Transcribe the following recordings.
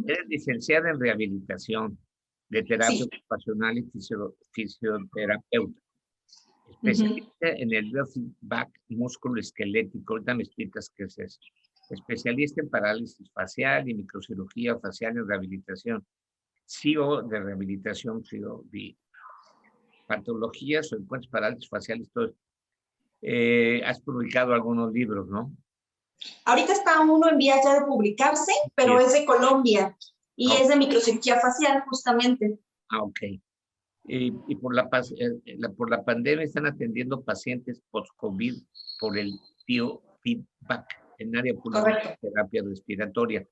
Eres licenciada en rehabilitación de terapia Sí. ocupacional y fisioterapeuta. Ujú. Especialista en el biofeedback musculoesquelético. Ahorita me explicas qué es eso. Especialista en parálisis facial y microcirugía facial en rehabilitación. CEO de rehabilitación, CEO de patologías o encuentros parálisis faciales. Todo. Has publicado algunos libros, ¿no? Ahorita está uno en vías ya de publicarse, Sí. pero es de Colombia y Ah, es de microcirugía facial, justamente. ok. Y por la pandemia están atendiendo pacientes post-COVID por el biofeedback en área pulmonar Correcto. y terapia respiratoria.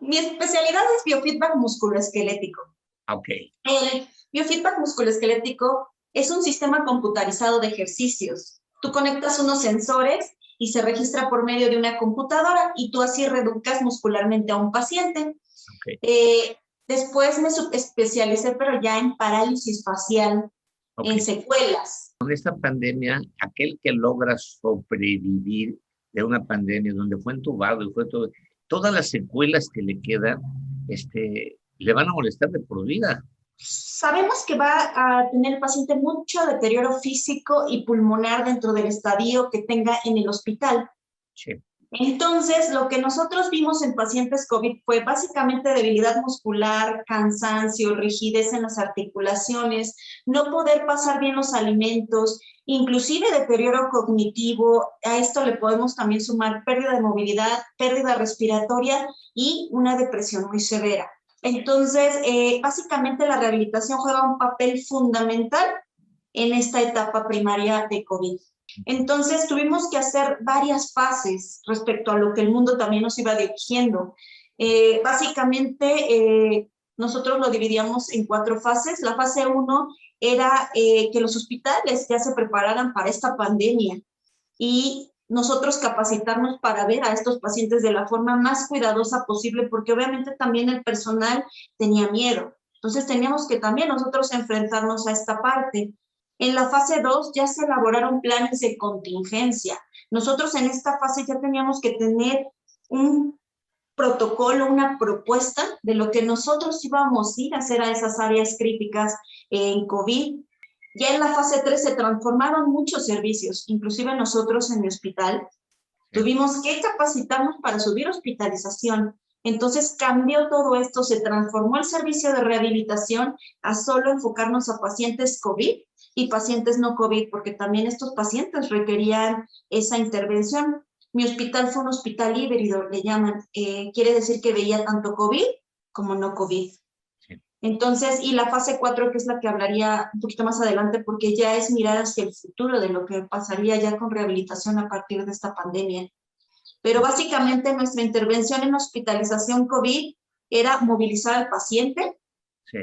Mi especialidad es biofeedback musculoesquelético. Ok. El biofeedback musculoesquelético es un sistema computarizado de ejercicios. Tú conectas unos sensores y se registra por medio de una computadora y tú así reeducas muscularmente a un paciente. Okay. Después me especialicé, pero ya en parálisis facial, Okay. en secuelas. Con esta pandemia, aquel que logra sobrevivir de una pandemia donde fue entubado y fue todo, todas las secuelas que le quedan, le van a molestar de por vida. Sabemos que va a tener el paciente mucho deterioro físico y pulmonar dentro del estadio que tenga en el hospital. Sí. Entonces, lo que nosotros vimos en pacientes COVID fue básicamente debilidad muscular, cansancio, rigidez en las articulaciones, no poder pasar bien los alimentos, inclusive deterioro cognitivo. A esto le podemos también sumar pérdida de movilidad, pérdida respiratoria y una depresión muy severa. Entonces, básicamente la rehabilitación juega un papel fundamental en esta etapa primaria de COVID. Entonces tuvimos que hacer varias fases respecto a lo que el mundo también nos iba dirigiendo. Básicamente, nosotros lo dividíamos en 4 fases. La fase 1 era que los hospitales ya se prepararan para esta pandemia y nosotros capacitarnos para ver a estos pacientes de la forma más cuidadosa posible, porque obviamente también el personal tenía miedo. Entonces teníamos que también nosotros enfrentarnos a esta parte. En la fase 2 ya se elaboraron planes de contingencia. Nosotros en esta fase ya teníamos que tener un protocolo, una propuesta de lo que nosotros íbamos a ir a hacer a esas áreas críticas en COVID. Ya en la fase 3 se transformaron muchos servicios, inclusive nosotros en el hospital tuvimos que capacitarnos para subir hospitalización. Entonces cambió todo esto, se transformó el servicio de rehabilitación a solo enfocarnos a pacientes COVID y pacientes no COVID, porque también estos pacientes requerían esa intervención. Mi hospital fue un hospital híbrido, le llaman. Quiere decir que veía tanto COVID como no COVID. Sí. Entonces, y la fase 4, que es la que hablaría un poquito más adelante, porque ya es mirar hacia el futuro de lo que pasaría ya con rehabilitación a partir de esta pandemia. Pero básicamente nuestra intervención en hospitalización COVID era movilizar al paciente. Sí.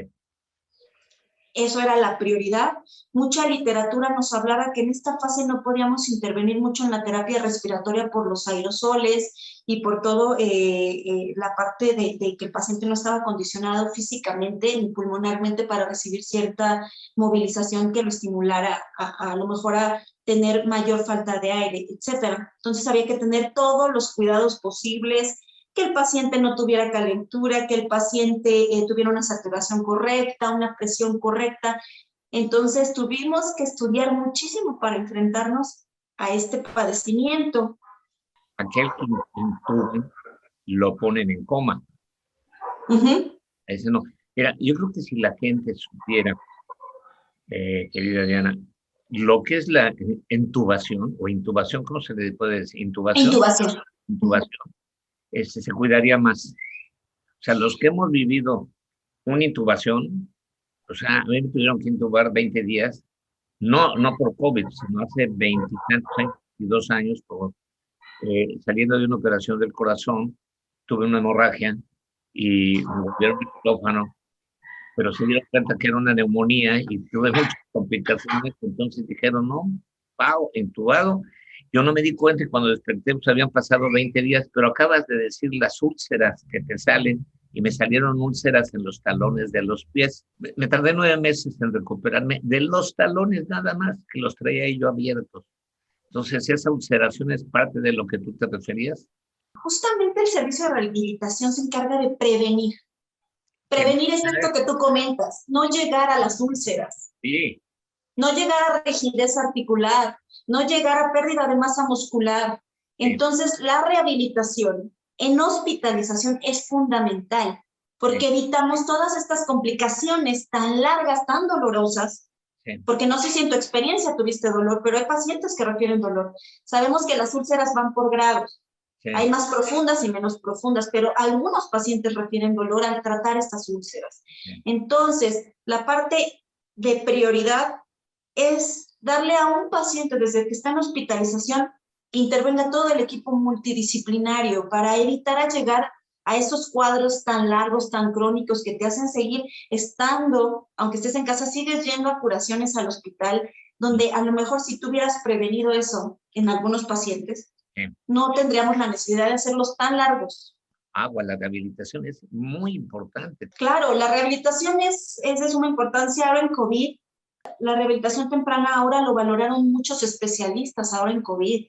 Eso era la prioridad. Mucha literatura nos hablaba que en esta fase no podíamos intervenir mucho en la terapia respiratoria por los aerosoles y por todo la parte de que el paciente no estaba condicionado físicamente ni pulmonarmente para recibir cierta movilización que lo estimulara a lo mejor a tener mayor falta de aire, etc. Entonces había que tener todos los cuidados posibles, que el paciente no tuviera calentura, que el paciente tuviera una saturación correcta, una presión correcta. Entonces tuvimos que estudiar muchísimo para enfrentarnos a este padecimiento. Aquel que intuban lo ponen en coma. Ese no. Mira, yo creo que si la gente supiera, querida Diana, lo que es la intubación o intubación, ¿cómo se le puede decir? Intubación. Intubación. Intubación. Se cuidaría más. O sea, los que hemos vivido una intubación, o sea, a mí me tuvieron que intubar 20 días, no por COVID, sino hace 20 y tantos años, 22 años, saliendo de una operación del corazón, tuve una hemorragia y me volvieron el quirófano, pero se dieron cuenta que era una neumonía y tuve muchas complicaciones, entonces dijeron, no, Pau, intubado. Yo no me di cuenta y cuando desperté, pues habían pasado 20 días, pero acabas de decir las úlceras que te salen y me salieron úlceras en los talones de los pies. Me tardé 9 meses en recuperarme de los talones nada más, que los traía yo abiertos. Entonces, ¿esa ulceración es parte de lo que tú te referías? Justamente el servicio de rehabilitación se encarga de prevenir. Prevenir es esto que tú comentas, no llegar a las úlceras, Sí, no llegar a rigidez articular, no llegar a pérdida de masa muscular. sí, Entonces, la rehabilitación en hospitalización es fundamental sí, porque evitamos todas estas complicaciones tan largas, tan dolorosas, sí, porque no sé si en tu experiencia tuviste dolor, pero hay pacientes que refieren dolor. Sabemos que las úlceras van por grados. Hay sí, más profundas y menos profundas, pero algunos pacientes refieren dolor al tratar estas úlceras. sí, Entonces, la parte de prioridad es darle a un paciente desde que está en hospitalización que intervenga todo el equipo multidisciplinario para evitar llegar a esos cuadros tan largos, tan crónicos que te hacen seguir estando, aunque estés en casa, sigues yendo a curaciones al hospital, donde a lo mejor si tú hubieras prevenido eso en algunos pacientes, sí. no tendríamos la necesidad de hacerlos tan largos. Agua, la rehabilitación es muy importante. Claro, la rehabilitación es de suma importancia ahora en COVID. La rehabilitación temprana ahora lo valoraron muchos especialistas ahora en COVID.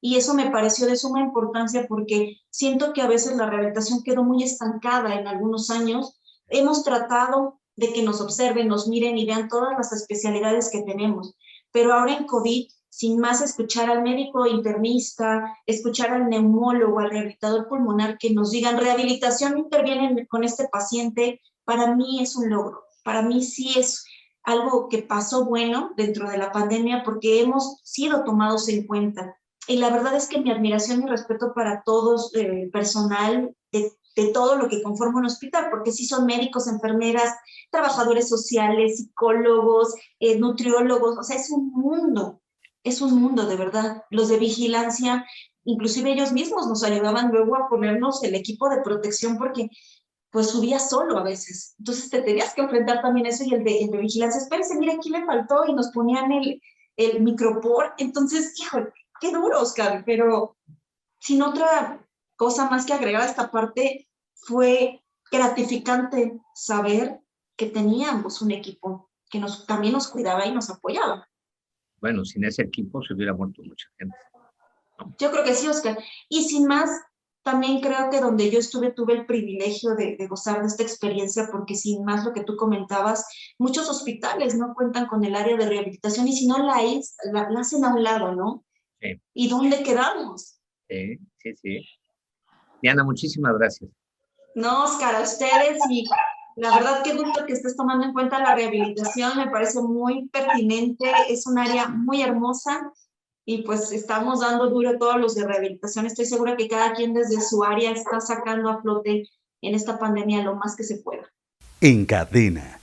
Y eso me pareció de suma importancia porque siento que a veces la rehabilitación quedó muy estancada en algunos años. Hemos tratado de que nos observen, nos miren y vean todas las especialidades que tenemos. Pero ahora en COVID, sin más escuchar al médico internista, escuchar al neumólogo, al rehabilitador pulmonar que nos digan rehabilitación interviene con este paciente, para mí es un logro. Para mí sí es algo que pasó bueno dentro de la pandemia porque hemos sido tomados en cuenta. Y la verdad es que mi admiración y respeto para todos el personal de todo lo que conforma un hospital, porque sí son médicos, enfermeras, trabajadores sociales, psicólogos, nutriólogos, o sea, es un mundo de verdad. Los de vigilancia, inclusive ellos mismos nos ayudaban luego a ponernos el equipo de protección porque pues subía solo a veces. Entonces te tenías que enfrentar también eso y el de vigilancia, espérese, mire, aquí le faltó y nos ponían el micropor. Entonces, híjole, qué duro, Oscar, pero sin otra cosa más que agregar a esta parte, fue gratificante saber que teníamos un equipo que también nos cuidaba y nos apoyaba. Bueno, sin ese equipo se hubiera muerto mucha gente, ¿no? Yo creo que sí, Oscar. Y sin más, también creo que donde yo estuve tuve el privilegio de gozar de esta experiencia, porque sin más lo que tú comentabas, muchos hospitales no cuentan con el área de rehabilitación y si no la hacen a un lado, ¿no? Sí, ¿Y dónde quedamos? sí, sí, sí. Diana, muchísimas gracias. No, Oscar, a ustedes y la verdad qué gusto que estés tomando en cuenta la rehabilitación, me parece muy pertinente, es un área muy hermosa y pues estamos dando duro todos los de rehabilitación. Estoy segura que cada quien desde su área está sacando a flote en esta pandemia lo más que se pueda. En Cadena